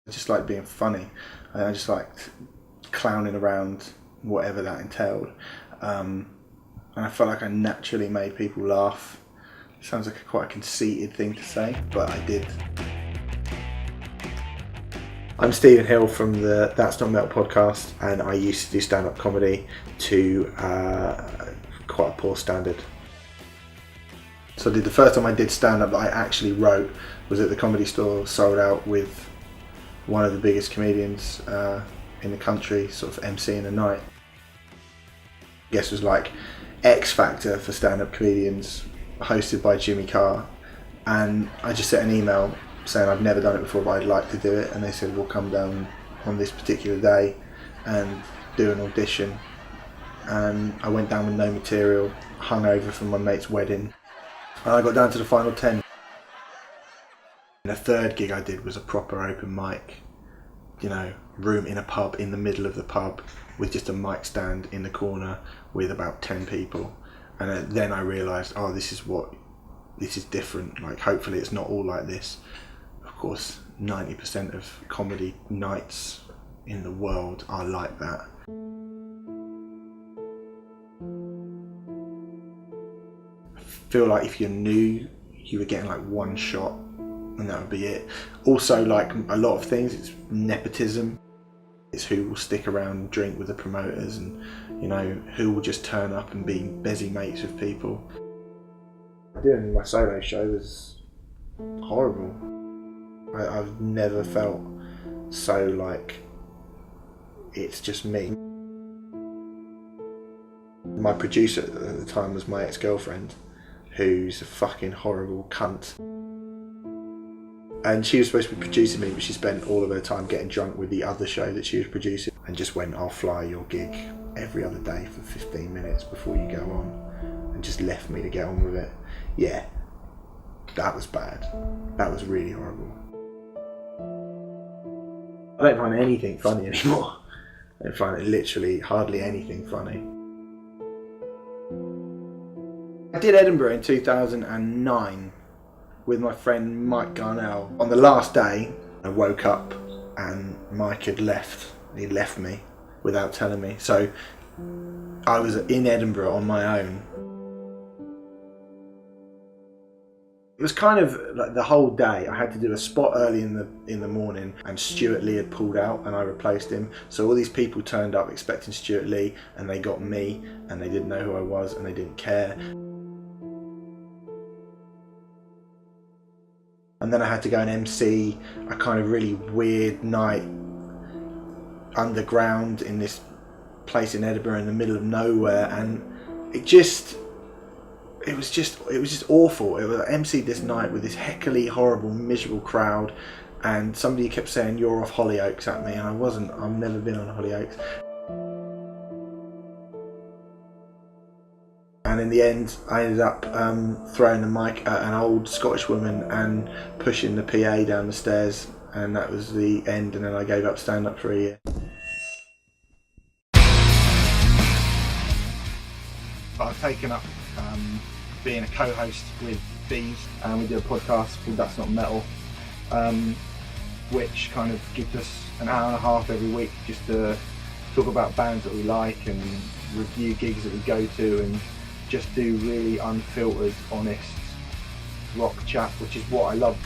I just liked being funny. I just liked clowning around, whatever that entailed. And I felt like I naturally made people laugh. Sounds like quite a conceited thing to say, but I did. I'm Stephen Hill from the That's Not Metal podcast, and I used to do stand-up comedy to quite a poor standard. So the first time I did stand-up that I actually wrote was at the Comedy Store, sold out with one of the biggest comedians in the country, sort of emceeing a night. I guess it was like X Factor for stand-up comedians, hosted by Jimmy Carr, and I just sent an email saying I've never done it before but I'd like to do it, and they said we'll come down on this particular day and do an audition. And I went down with no material, hungover from my mate's wedding, and I got down to the final 10. And the third gig I did was a proper open mic, you know, room in a pub, in the middle of the pub, with just a mic stand in the corner with about 10 people. And then I realised, oh, this is different. Like, hopefully it's not all like this. Of course, 90% of comedy nights in the world are like that. I feel like if you're new, you were getting like one shot and that would be it. Also, like a lot of things, it's nepotism. It's who will stick around and drink with the promoters, and you know, who will just turn up and be busy mates with people. Doing my solo show was horrible. I've never felt so like it's just me. My producer at the time was my ex-girlfriend, who's a fucking horrible cunt. And she was supposed to be producing me, but she spent all of her time getting drunk with the other show that she was producing, and just went, I'll fly your gig every other day for 15 minutes before you go on, and just left me to get on with it. Yeah, that was bad. That was really horrible. I don't find anything funny anymore. I don't find it literally hardly anything funny. I did Edinburgh in 2009 with my friend Mike Garnell. On the last day, I woke up and Mike had left. He left me without telling me. So I was in Edinburgh on my own. It was kind of like the whole day. I had to do a spot early in the morning, and Stuart Lee had pulled out and I replaced him. So all these people turned up expecting Stuart Lee, and they got me, and they didn't know who I was and they didn't care. And then I had to go and MC a kind of really weird night underground in this place in Edinburgh in the middle of nowhere, and it was just awful. It was MC'd this night with this heckly, horrible, miserable crowd, and somebody kept saying you're off Hollyoaks at me, and I've never been on Hollyoaks. And in the end, I ended up throwing the mic at an old Scottish woman and pushing the PA down the stairs, and that was the end. And then I gave up stand-up for a year. I've taken up being a co-host with Bees, and we do a podcast called That's Not Metal, which kind of gives us an hour and a half every week just to talk about bands that we like and review gigs that we go to, and just do really unfiltered, honest rock chat, which is what I love.